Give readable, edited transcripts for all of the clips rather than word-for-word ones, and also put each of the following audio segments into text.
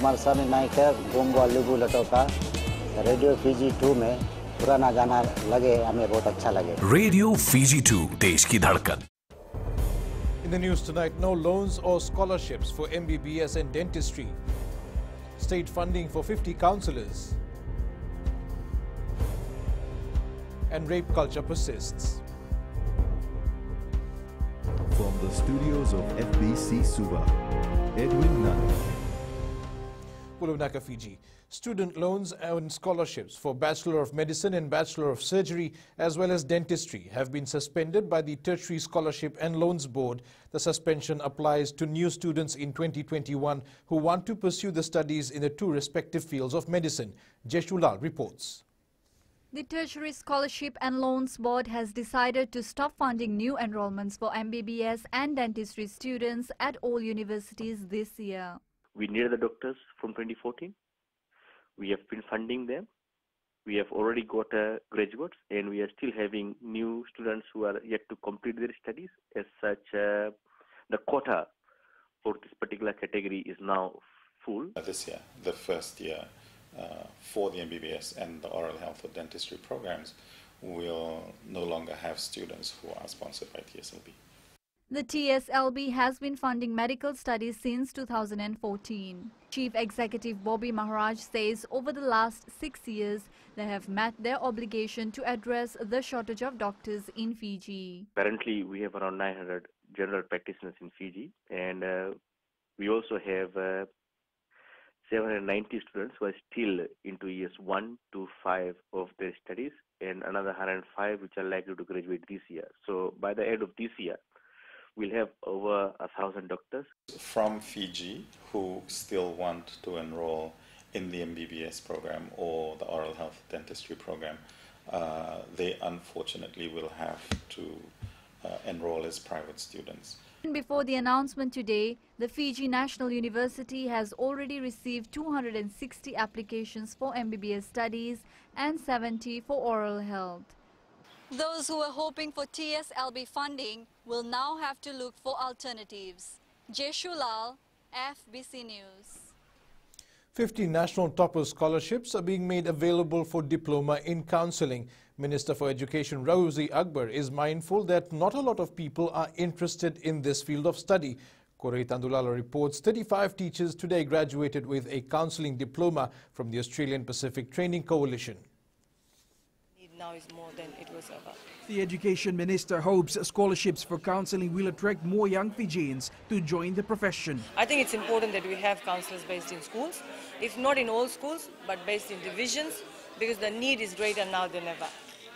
कुमार स्वामी Naikar गोंगवा लिबू लटोका radio Fiji 2 में पुराना गाना लगे हमें बहुत अच्छा लगे। रेडियो फीजी 2 देश की धड़कन। In the news tonight, no loans or scholarships for MBBS and dentistry. State funding for 50 counsellors. And rape culture persists. From the studios of FBC Suba, Edwin Nana. Pulunaka, Fiji. Student loans and scholarships for Bachelor of Medicine and Bachelor of Surgery as well as dentistry have been suspended by the Tertiary Scholarship and Loans Board. The suspension applies to new students in 2021 who want to pursue the studies in the two respective fields of medicine. Jeshulal reports. The Tertiary Scholarship and Loans Board has decided to stop funding new enrollments for MBBS and dentistry students at all universities this year. We needed the doctors from 2014. We have been funding them. We have already got graduates, and we are still having new students who are yet to complete their studies. As such, the quota for this particular category is now full. This year, the first year for the MBBS and the oral health or dentistry programs, will no longer have students who are sponsored by TSLB. The TSLB has been funding medical studies since 2014. Chief Executive Bobby Maharaj says over the last 6 years, they have met their obligation to address the shortage of doctors in Fiji. Currently, we have around 900 general practitioners in Fiji, and we also have 790 students who are still into years 1 to 5 of their studies, and another 105 which are likely to graduate this year. So by the end of this year, we'll have over 1,000 doctors from Fiji who still want to enroll in the MBBS program or the oral health dentistry program. They unfortunately will have to enroll as private students. Before the announcement today, the Fiji National University has already received 260 applications for MBBS studies and 70 for oral health. Those who were hoping for TSLB funding will now have to look for alternatives. Jeshulal, FBC News. 50 national topper scholarships are being made available for diploma in counselling. Minister for Education Rosie Akbar is mindful that not a lot of people are interested in this field of study. Korei Tandulala reports 35 teachers today graduated with a counselling diploma from the Australian Pacific Training Coalition. Now is more than it was ever. The Education Minister hopes scholarships for counselling will attract more young Fijians to join the profession. I think it's important that we have counsellors based in schools, if not in all schools, but based in divisions, because the need is greater now than ever.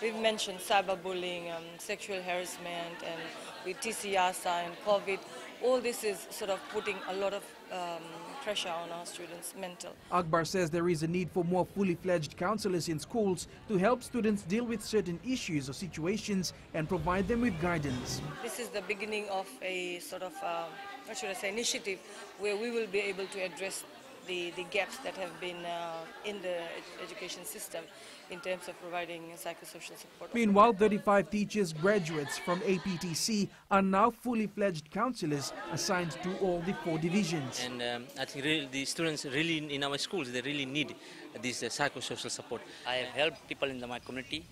We've mentioned cyberbullying, sexual harassment, and with TCASA and COVID, all this is sort of putting a lot of pressure on our students' mental. Akbar says there is a need for more fully fledged counsellors in schools to help students deal with certain issues or situations and provide them with guidance. This is the beginning of a sort of, what should I say, initiative where we will be able to address the gaps that have been in the education system in terms of providing psychosocial support. Meanwhile, 35 teachers graduates from APTC are now fully fledged counsellors assigned to all the 4 divisions. And I think really the students really in our schools, they really need this psychosocial support. I have helped people in my community.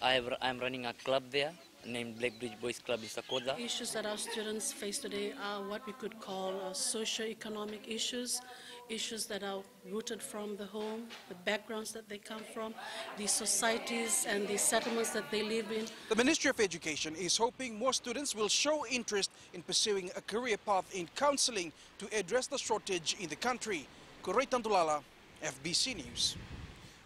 I'm running a club there named Blackbridge Boys Club in Sakoda. Issues that our students face today are what we could call socio-economic issues, issues that are rooted from the home, the backgrounds that they come from, the societies and the settlements that they live in. The Ministry of Education is hoping more students will show interest in pursuing a career path in counselling to address the shortage in the country. Korei Tandulala, FBC News.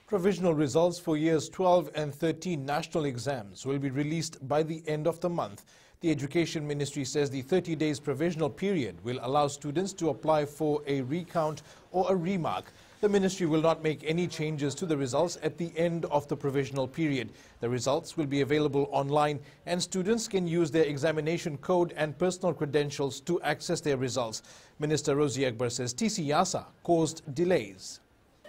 Provisional results for years 12 and 13 national exams will be released by the end of the month. The Education Ministry says the 30 days provisional period will allow students to apply for a recount or a remark. The ministry will not make any changes to the results at the end of the provisional period. The results will be available online and students can use their examination code and personal credentials to access their results. Minister Rosie Akbar says TCASA caused delays.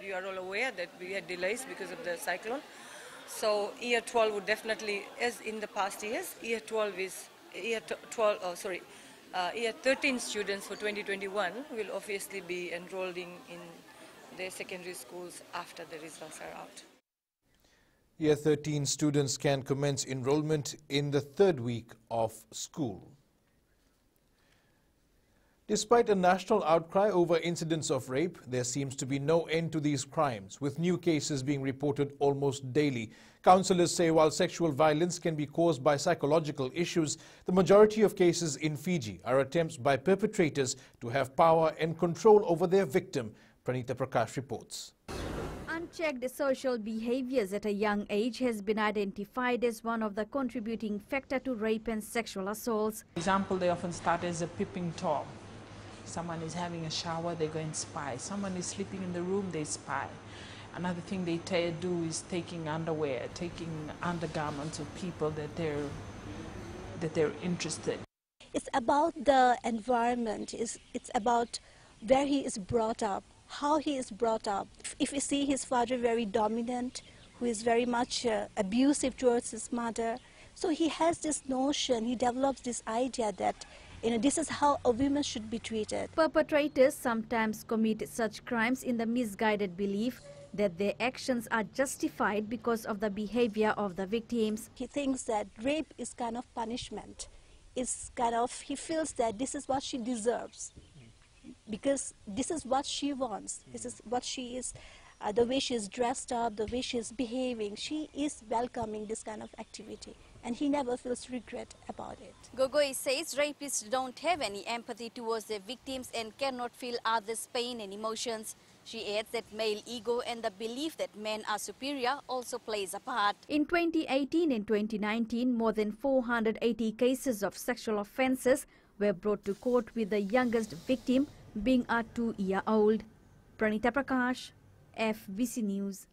You are all aware that we had delays because of the cyclone. So year 12 would definitely, as in the past years, year 13 students for 2021 will obviously be enrolling their secondary schools after the results are out. Year 13 students can commence enrollment in the third week of school. Despite a national outcry over incidents of rape, there seems to be no end to these crimes, with new cases being reported almost daily. Counsellors say while sexual violence can be caused by psychological issues, the majority of cases in Fiji are attempts by perpetrators to have power and control over their victim. Pranita Prakash reports. Unchecked social behaviors at a young age has been identified as one of the contributing factors to rape and sexual assaults. For example, they often start as a peeping Tom. Someone is having a shower, they go and spy. Someone is sleeping in the room, they spy. Another thing they do is taking underwear, taking undergarments of people that they're interested. It's about the environment. It's about where he is brought up, how he is brought up. If you see his father very dominant, who is very much abusive towards his mother, so he has this notion, he develops this idea that this is how a woman should be treated. Perpetrators sometimes commit such crimes in the misguided belief that their actions are justified because of the behavior of the victims. He thinks that rape is kind of punishment. It's kind of, he feels that this is what she deserves because this is what she wants. This is what she is, the way she is dressed up, the way she is behaving. She is welcoming this kind of activity, and he never feels regret about it. Gogoi says rapists don't have any empathy towards their victims and cannot feel others' pain and emotions. She adds that male ego and the belief that men are superior also plays a part. In 2018 and 2019, more than 480 cases of sexual offences were brought to court, with the youngest victim being a 2-year-old. Pranita Prakash, FBC News.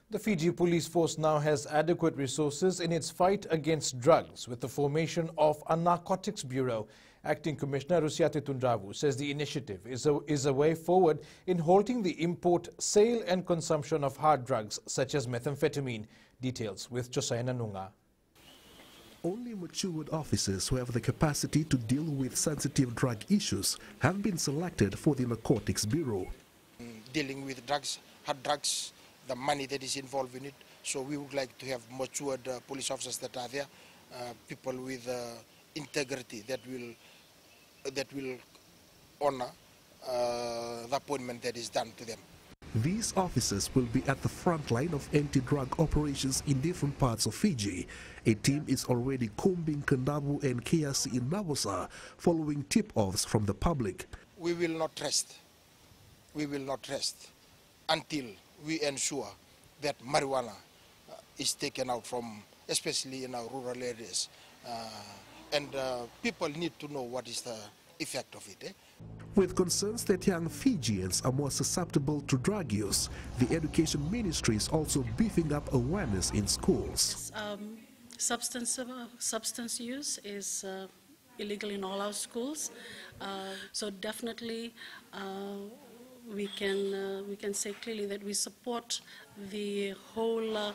The Fiji Police Force now has adequate resources in its fight against drugs with the formation of a Narcotics Bureau. Acting Commissioner Rusiate Tundravu says the initiative is a way forward in halting the import, sale and consumption of hard drugs such as methamphetamine. Details with Josiah Nanunga. Only matured officers who have the capacity to deal with sensitive drug issues have been selected for the Narcotics Bureau. Dealing with drugs, hard drugs, the money that is involved in it. So we would like to have matured police officers that are there, people with integrity that will honor the appointment that is done to them. These officers will be at the front line of anti-drug operations in different parts of Fiji. A team is already combing Kandabu and KRC in Nabosa following tip-offs from the public. We will not rest. We will not rest until we ensure that marijuana is taken out from, especially in our rural areas. And people need to know what is the effect of it. With concerns that young Fijians are more susceptible to drug use, the Education Ministry is also beefing up awareness in schools. Substance use is illegal in all our schools, so definitely we can say clearly that we support the whole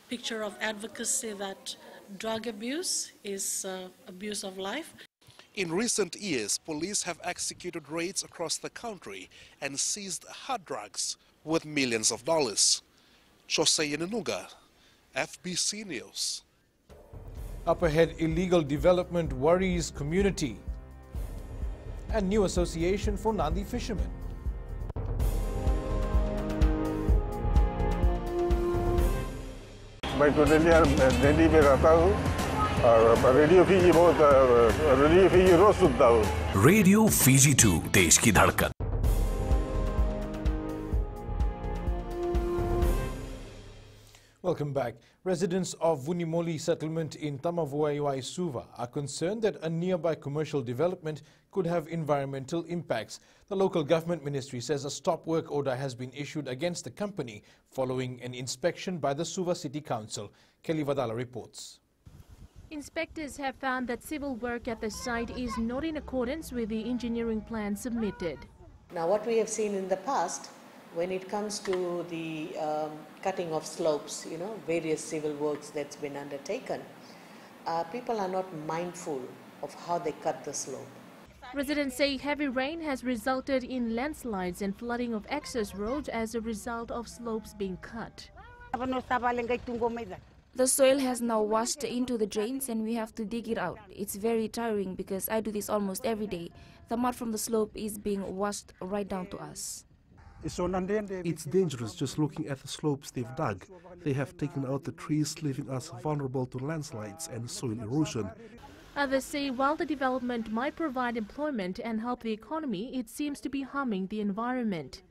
picture of advocacy that drug abuse is abuse of life. In recent years, police have executed raids across the country and seized hard drugs worth millions of dollars. Josiah Nanuga, FBC News. Up ahead, illegal development worries community. And new association for Nandi fishermen. मैं दिल्ली में रहता हूँ और radio Fiji रोज सुनता हूँ। Radio Fiji 2 देश की धड़कन। Welcome back. Residents of Vunimoli settlement in Tamavoaiwai Suva are concerned that a nearby commercial development could have environmental impacts. The local government ministry says a stop work order has been issued against the company following an inspection by the Suva City Council. Kelly Vadala reports. Inspectors have found that civil work at the site is not in accordance with the engineering plan submitted. Now, what we have seen in the past, when it comes to the cutting of slopes, various civil works that's been undertaken, people are not mindful of how they cut the slope. Residents say heavy rain has resulted in landslides and flooding of access roads as a result of slopes being cut. The soil has now washed into the drains and we have to dig it out. It's very tiring because I do this almost every day. The mud from the slope is being washed right down to us. It's dangerous just looking at the slopes they've dug. They have taken out the trees, leaving us vulnerable to landslides and soil erosion. Others say while the development might provide employment and help the economy, it seems to be harming the environment.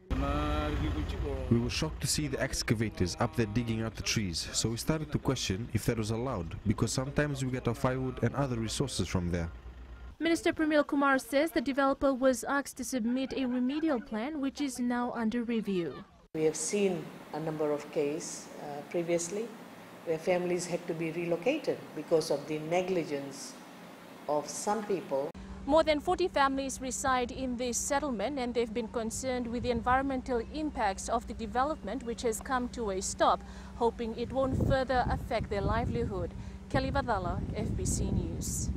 We were shocked to see the excavators up there digging out the trees, so we started to question if that was allowed, because sometimes we get our firewood and other resources from there. Minister Pramil Kumar says the developer was asked to submit a remedial plan which is now under review. We have seen a number of cases previously where families had to be relocated because of the negligence of some people. More than 40 families reside in this settlement and they've been concerned with the environmental impacts of the development which has come to a stop, hoping it won't further affect their livelihood. Kelly Badala, FBC News.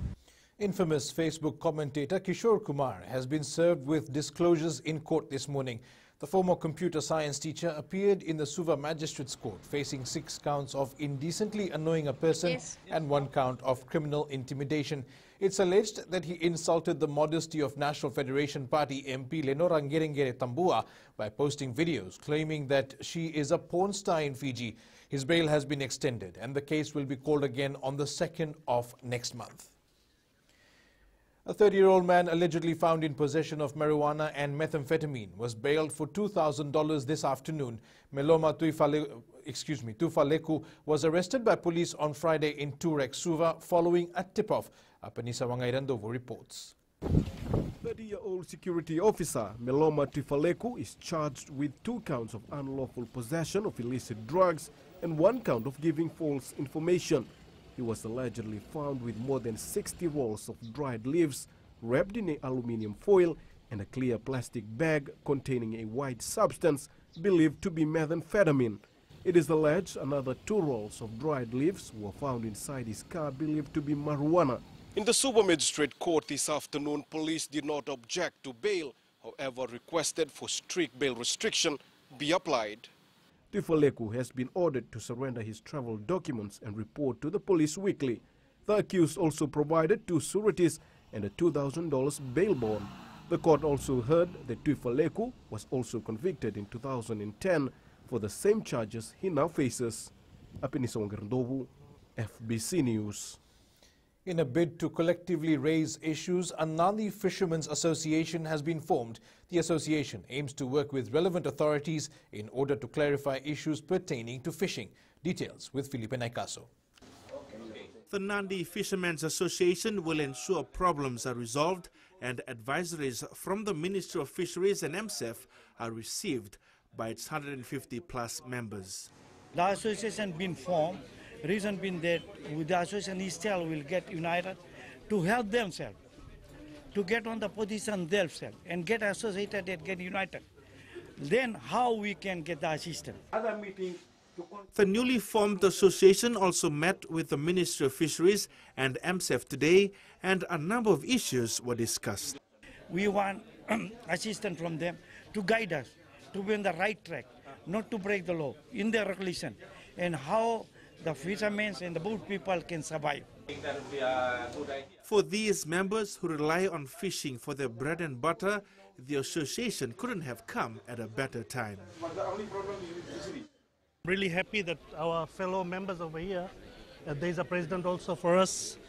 Infamous Facebook commentator Kishore Kumar has been served with disclosures in court this morning. The former computer science teacher appeared in the Suva Magistrates Court facing 6 counts of indecently annoying a person and 1 count of criminal intimidation. It's alleged that he insulted the modesty of National Federation Party MP Lenora Ngerengere Tambua by posting videos claiming that she is a porn star in Fiji. His bail has been extended and the case will be called again on the 2nd of next month. A 30-year-old man allegedly found in possession of marijuana and methamphetamine was bailed for $2,000 this afternoon. Meloma Tufaleku was arrested by police on Friday in Turek, Suva, following a tip-off. Apanisa Wangairandovo reports. 30-year-old security officer Meloma Tufaleku is charged with 2 counts of unlawful possession of illicit drugs and 1 count of giving false information. He was allegedly found with more than 60 rolls of dried leaves wrapped in aluminum foil and a clear plastic bag containing a white substance believed to be methamphetamine. It is alleged another 2 rolls of dried leaves were found inside his car believed to be marijuana. In the Suva Magistrate Court this afternoon, police did not object to bail, however requested for strict bail restriction be applied. Tufaleku has been ordered to surrender his travel documents and report to the police weekly. The accused also provided 2 sureties and a $2,000 bail bond. The court also heard that Tufaleku was also convicted in 2010 for the same charges he now faces. Apenisa Wangarandovu, FBC News. In a bid to collectively raise issues, a Nadi Fishermen's Association has been formed. The association aims to work with relevant authorities in order to clarify issues pertaining to fishing. Details with Felipe Naikaso. The Nadi Fishermen's Association will ensure problems are resolved and advisories from the Ministry of Fisheries and MSF are received by its 150-plus members. The association been formed. Reason being that the association still will get united to help themselves, to get on the position themselves and get associated and get united. Then how we can get the assistance. Other meetings. The newly formed association also met with the Ministry of Fisheries and MSF today, and a number of issues were discussed. We want assistance from them to guide us, to be on the right track, not to break the law in the regulation, and how the fishermen and the boat people can survive. For these members who rely on fishing for their bread and butter, the association couldn't have come at a better time. Really happy that our fellow members over here, there's a president also for us.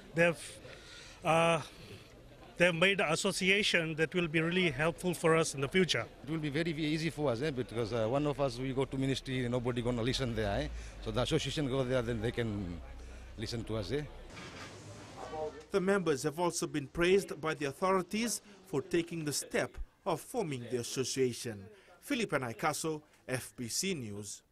They've made an association that will be really helpful for us in the future. It will be very easy for us because one of us will go to ministry, nobody going to listen there. So the association go there, then they can listen to us. The members have also been praised by the authorities for taking the step of forming the association. Felipe Naikaso, FBC News.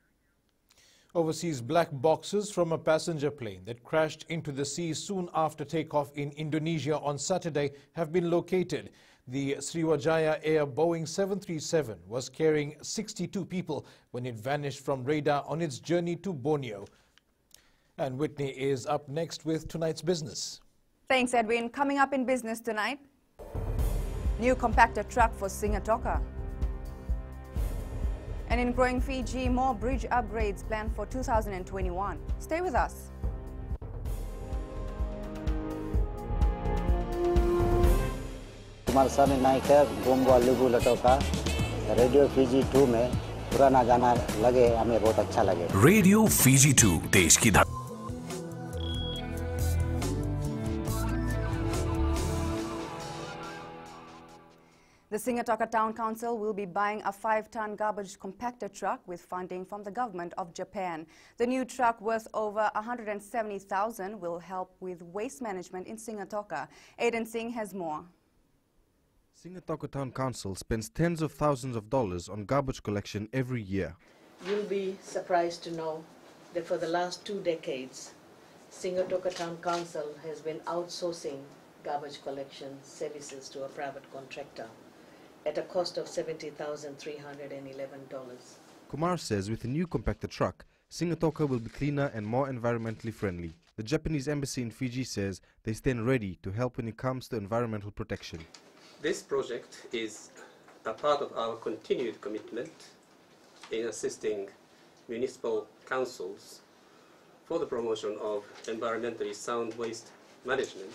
Overseas black boxes from a passenger plane that crashed into the sea soon after takeoff in Indonesia on Saturday have been located. The Sriwijaya Air Boeing 737 was carrying 62 people when it vanished from radar on its journey to Borneo. And Whitney is up next with tonight's business. Thanks, Edwin. Coming up in business tonight. New compactor truck for Singatoka. And in growing Fiji, more bridge upgrades planned for 2021. Stay with us. Kumar साहब नाइक है गोमगो लुगु लटोका radio Fiji 2 में पुराना गाना लगे हमें बहुत अच्छा लगे रेडियो फीजी 2 देश की धड़कन। The Singatoka Town Council will be buying a 5-ton garbage compactor truck with funding from the government of Japan. The new truck, worth over $170,000, will help with waste management in Singatoka. Aiden Singh has more. Singatoka Town Council spends tens of thousands of dollars on garbage collection every year. You'll be surprised to know that for the last 2 decades, Singatoka Town Council has been outsourcing garbage collection services to a private contractor at a cost of $70,311. Kumar says with the new compactor truck, Singatoka will be cleaner and more environmentally friendly. The Japanese embassy in Fiji says they stand ready to help when it comes to environmental protection. This project is a part of our continued commitment in assisting municipal councils for the promotion of environmentally sound waste management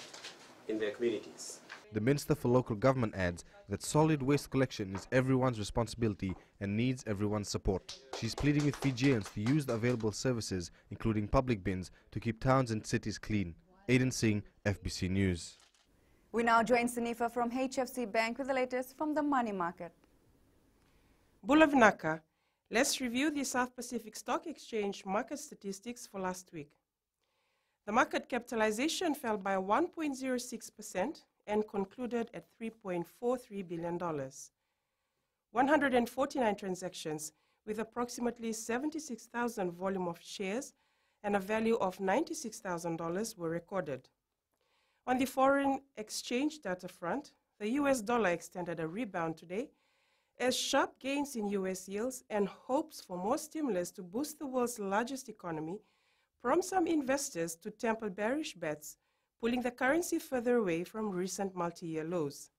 in their communities. The Minister for Local Government adds that solid waste collection is everyone's responsibility and needs everyone's support. She's pleading with Fijians to use the available services, including public bins, to keep towns and cities clean. Aiden Singh, FBC News. We now join Sanifa from HFC Bank with the latest from the money market. Bulavnaka, let's review the South Pacific Stock Exchange market statistics for last week. The market capitalization fell by 1.06% and concluded at $3.43 billion. 149 transactions with approximately 76,000 volume of shares and a value of $96,000 were recorded. On the foreign exchange data front, the US dollar extended a rebound today as sharp gains in US yields and hopes for more stimulus to boost the world's largest economy prompt some investors to temper bearish bets, pulling the currency further away from recent multi-year lows.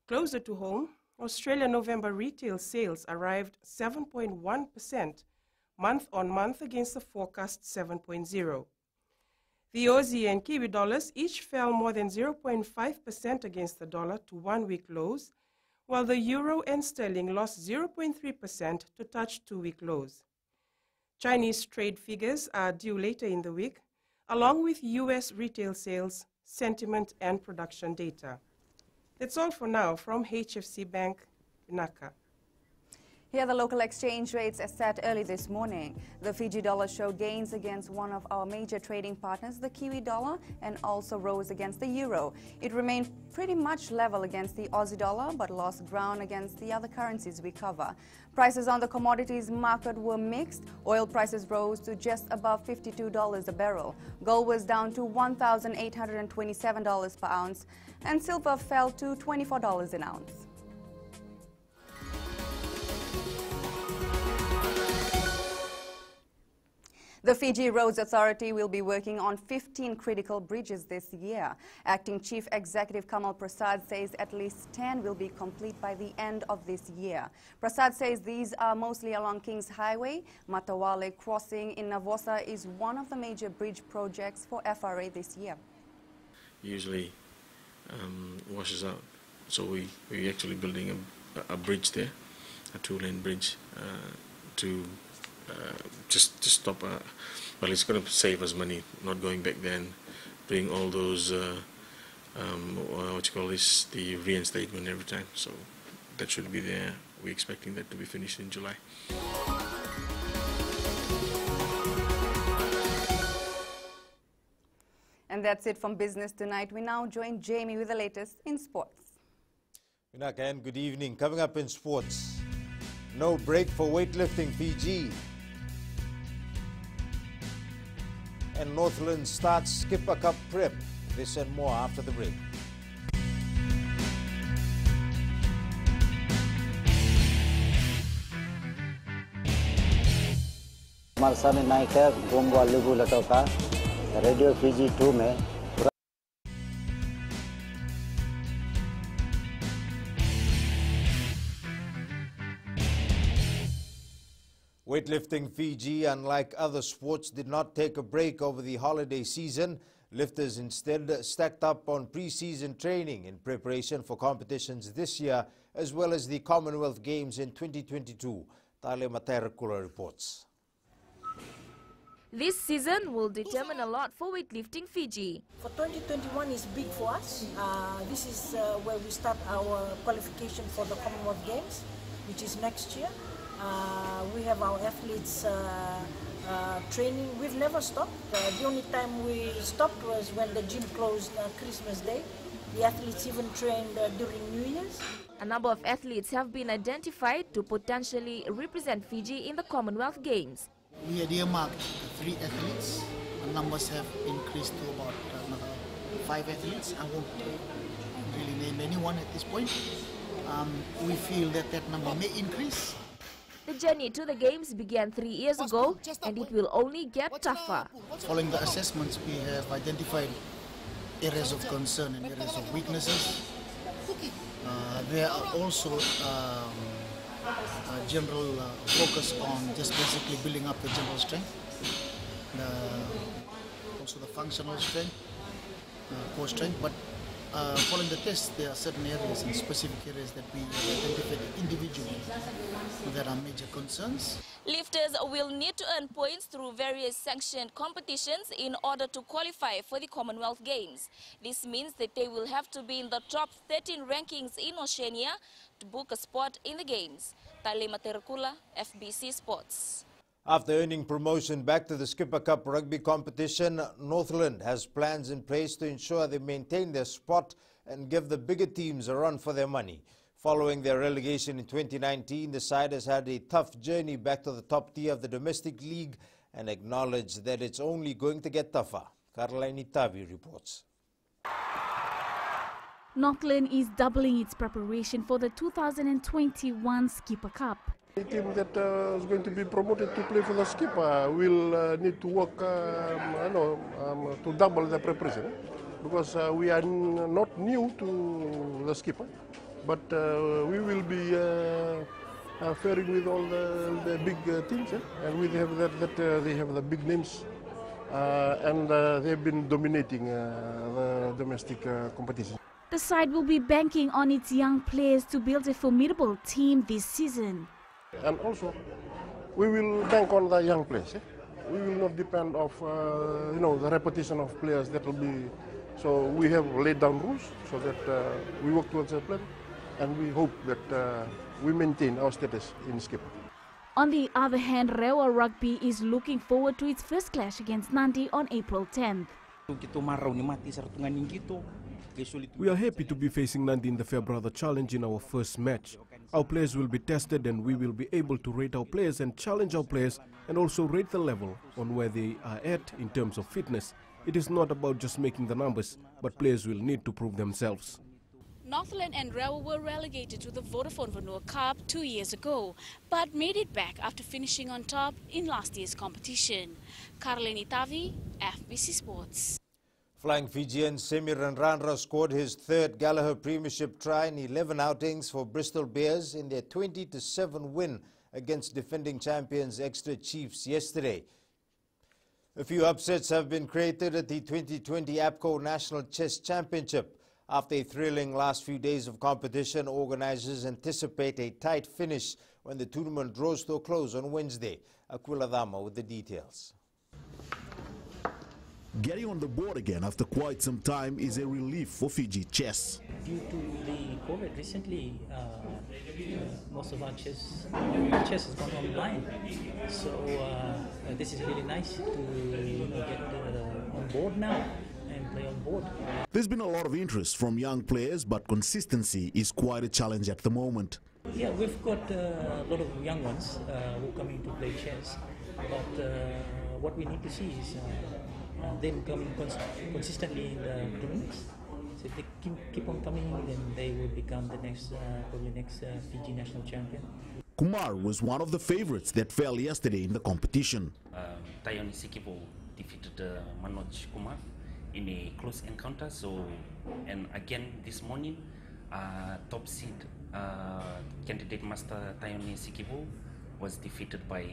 Closer to home, Australia November retail sales arrived 7.1% month-on-month against the forecast 7.0%. The Aussie and Kiwi dollars each fell more than 0.5% against the dollar to one-week lows, while the euro and sterling lost 0.3% to touch two-week lows. Chinese trade figures are due later in the week, along with US retail sales, sentiment, and production data. That's all for now from HFC Bank, Naka. Here are the local exchange rates as set early this morning. The Fiji dollar showed gains against one of our major trading partners, the Kiwi dollar, and also rose against the euro. It remained pretty much level against the Aussie dollar, but lost ground against the other currencies we cover. Prices on the commodities market were mixed. Oil prices rose to just above $52 a barrel. Gold was down to $1,827 per ounce, and silver fell to $24 an ounce. The Fiji Roads Authority will be working on 15 critical bridges this year. Acting Chief Executive Kamal Prasad says at least 10 will be complete by the end of this year. Prasad says these are mostly along Kings Highway. Matawale Crossing in Navosa is one of the major bridge projects for FRA this year. Usually washes out, so we're actually building a bridge there, a two-lane bridge to just to stop. Well, it's going to save us money not going back there and doing all those what you call this, the reinstatement every time. So that should be there. We're expecting that to be finished in July. And that's it from Business Tonight. We now join Jamie with the latest in sports. Vinaka, and good evening. Coming up in sports, no break for weightlifting Fiji. And Northland starts Skipper Cup prep. This and more after the break. Kumar साहब नाइक है गोमगो लुगु लटोका radio Fiji 2 में Weightlifting Fiji, unlike other sports, did not take a break over the holiday season. Lifters instead stacked up on pre-season training in preparation for competitions this year, as well as the Commonwealth Games in 2022. Tale Materakula reports. This season will determine a lot for weightlifting Fiji. For 2021 is big for us. This is where we start our qualification for the Commonwealth Games, which is next year. We have our athletes training. We've never stopped. The only time we stopped was when the gym closed Christmas Day. The athletes even trained during New Year's. A number of athletes have been identified to potentially represent Fiji in the Commonwealth Games. We had earmarked 3 athletes. The numbers have increased to about another 5 athletes. I won't really name anyone at this point. We feel that that number may increase. The journey to the Games began 3 years ago, and it will only get tougher. Following the assessments, we have identified areas of concern and areas of weaknesses. There are also general focus on just basically building up the general strength, also the functional strength, core strength. But following the test, there are certain areas and specific areas that we identified individually that are major concerns. Lifters will need to earn points through various sanctioned competitions in order to qualify for the Commonwealth Games. This means that they will have to be in the top 13 rankings in Oceania to book a spot in the Games. Tale Materakula, FBC Sports. After earning promotion back to the Skipper Cup rugby competition, Northland has plans in place to ensure they maintain their spot and give the bigger teams a run for their money. Following their relegation in 2019, the side has had a tough journey back to the top tier of the domestic league and acknowledged that it's only going to get tougher. Caroline Itavi reports. Northland is doubling its preparation for the 2021 Skipper Cup. The team that is going to be promoted to play for the Skipper will need to work to double the preparation, because we are not new to the Skipper, but we will be faring with all the big teams, and we have they have the big names, and they've been dominating the domestic competition. The side will be banking on its young players to build a formidable team this season. And also, we will bank on the young players. We will not depend on the repetition of players that will be. So we have laid down rules so that we work towards a plan, and we hope that we maintain our status in Skipper. On the other hand, Rewa Rugby is looking forward to its first clash against Nandi on April 10th. We are happy to be facing Nandi in the Fair Brother Challenge in our first match. Our players will be tested, and we will be able to rate our players and challenge our players, and also rate the level on where they are at in terms of fitness. It is not about just making the numbers, but players will need to prove themselves. Northland and Rewa were relegated to the Vodafone Vanua Cup 2 years ago, but made it back after finishing on top in last year's competition. Caroline Itavi, FBC Sports. Flying Fijian Semir Ranranra scored his 3rd Gallagher Premiership try in 11 outings for Bristol Bears in their 20-7 win against defending champions Exeter Chiefs yesterday. A few upsets have been created at the 2020 APCO National Chess Championship. After a thrilling last few days of competition, organizers anticipate a tight finish when the tournament draws to a close on Wednesday. Aquila Dama with the details. Getting on the board again after quite some time is a relief for Fiji chess. Due to the COVID recently, most of our chess has gone online. So this is really nice to get on board now and play on board. There's been a lot of interest from young players, but consistency is quite a challenge at the moment. Yeah, we've got a lot of young ones who are coming to play chess, but what we need to see is them coming consistently in the tournaments. So if they keep on coming, then they will become the next, probably next Fiji national champion. Kumar was one of the favorites that fell yesterday in the competition. Tayoni Sikipo defeated Manoj Kumar in a close encounter. So, and again this morning, top seed candidate master Tayoni Sikipo was defeated by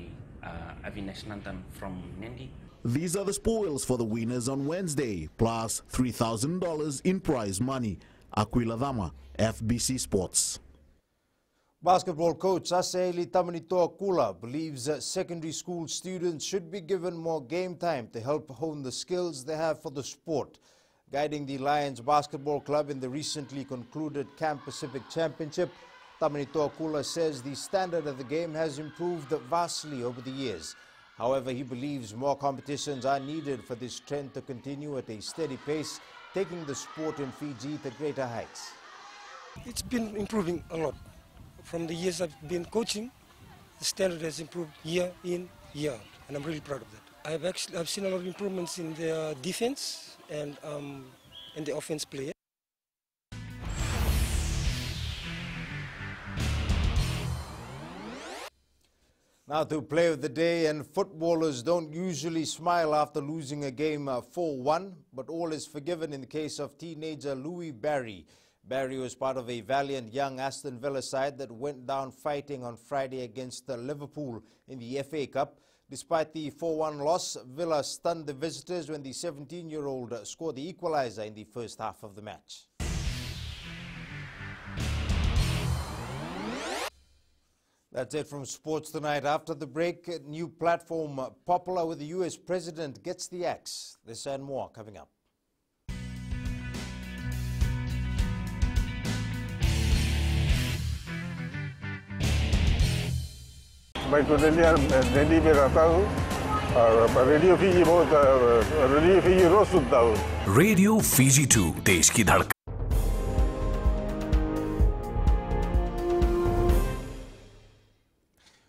Avinash Nandan from Nandi. These are the spoils for the winners on Wednesday, plus $3,000 in prize money. Aquila Dama, FBC Sports. Basketball coach Aseili Tamanitoa Kula believes that secondary school students should be given more game time to help hone the skills they have for the sport. Guiding the Lions Basketball Club in the recently concluded Camp Pacific Championship, Tamanitoa Kula says the standard of the game has improved vastly over the years. However, he believes more competitions are needed for this trend to continue at a steady pace, taking the sport in Fiji to greater heights. It's been improving a lot. From the years I've been coaching, the standard has improved year in, year out, and I'm really proud of that. I've seen a lot of improvements in the defense and in the offense play. Now to play of the day, and footballers don't usually smile after losing a game 4-1, but all is forgiven in the case of teenager Louis Barry. Barry was part of a valiant young Aston Villa side that went down fighting on Friday against Liverpool in the FA Cup. Despite the 4-1 loss, Villa stunned the visitors when the 17-year-old scored the equalizer in the first half of the match. That's it from sports tonight. After the break, a new platform popular with the U.S. president gets the axe. This and more coming up. मैं तो दिल्ली में रहता हूँ और radio Fiji बहुत radio Fiji रोज सुनता हूँ. Radio Fiji 2 देश की धड़कन.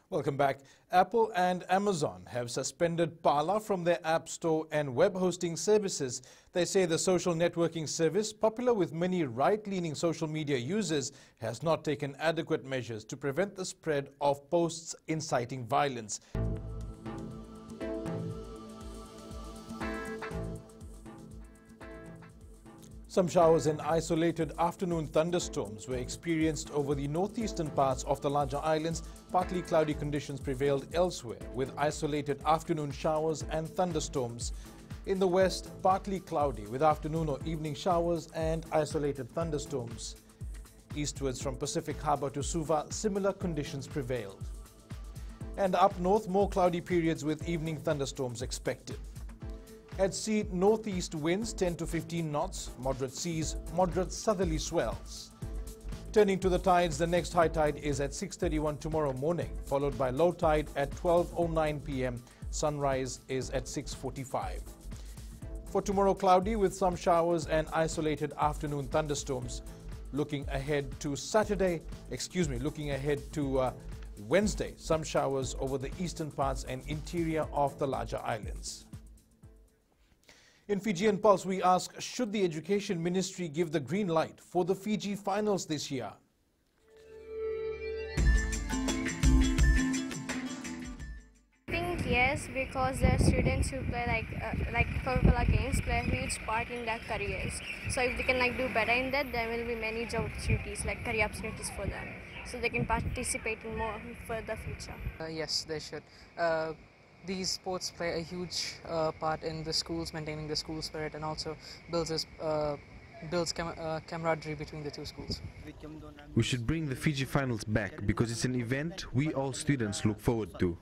Welcome back. Apple and Amazon have suspended Parler from their App Store and web hosting services. They say the social networking service, popular with many right-leaning social media users, has not taken adequate measures to prevent the spread of posts inciting violence. Some showers and isolated afternoon thunderstorms were experienced over the northeastern parts of the larger islands. Partly cloudy conditions prevailed elsewhere, with isolated afternoon showers and thunderstorms. In the west, partly cloudy with afternoon or evening showers and isolated thunderstorms. Eastwards from Pacific Harbour to Suva, similar conditions prevailed. And up north, more cloudy periods with evening thunderstorms expected. At sea, northeast winds 10 to 15 knots, moderate seas, moderate southerly swells. Turning to the tides, the next high tide is at 6:31 tomorrow morning, followed by low tide at 12:09 p.m. Sunrise is at 6:45. For tomorrow, cloudy with some showers and isolated afternoon thunderstorms. Looking ahead to Wednesday, some showers over the eastern parts and interior of the larger islands. In Fijian Pulse, we ask, should the Education Ministry give the green light for the Fiji finals this year? I think yes, because the students who play like Coca-Cola games play a huge part in their careers. So if they can do better in that, there will be many job opportunities, career opportunities for them. So they can participate in more for the future. Yes, they should. These sports play a huge part in the schools, maintaining the school spirit, and also builds camaraderie between the two schools. We should bring the Fiji finals back because it's an event we all students look forward to.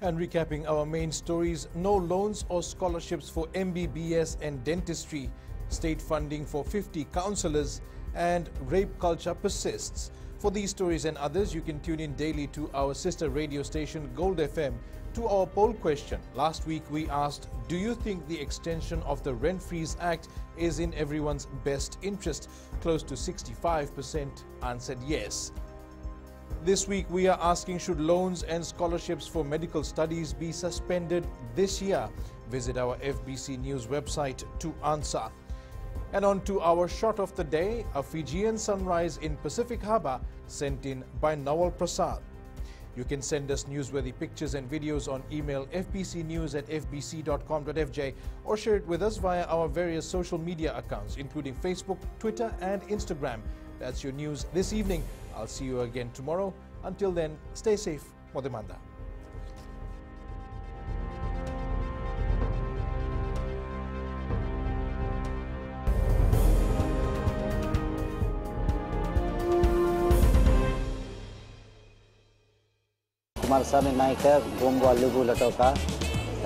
And recapping our main stories, no loans or scholarships for MBBS and dentistry, state funding for 50 counsellors, and rape culture persists. For these stories and others, you can tune in daily to our sister radio station Gold FM. To our poll question, last week we asked, do you think the extension of the Rent Freeze Act is in everyone's best interest? Close to 65% answered yes. This week we are asking, should loans and scholarships for medical studies be suspended this year? Visit our FBC News website to answer. And on to our shot of the day, a Fijian sunrise in Pacific Harbour, sent in by Nawal Prasad. You can send us newsworthy pictures and videos on email fbcnews@fbc.com.fj or share it with us via our various social media accounts, including Facebook, Twitter and Instagram. That's your news this evening. I'll see you again tomorrow. Until then, stay safe. Modemanda. Kumar साहब नायक गोमवा लुबू लटोका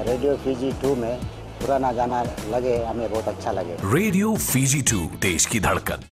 radio FIJI 2 में पुराना गाना लगे, हमें बहुत अच्छा लगे। Radio FIJI 2, देश की धड़कन।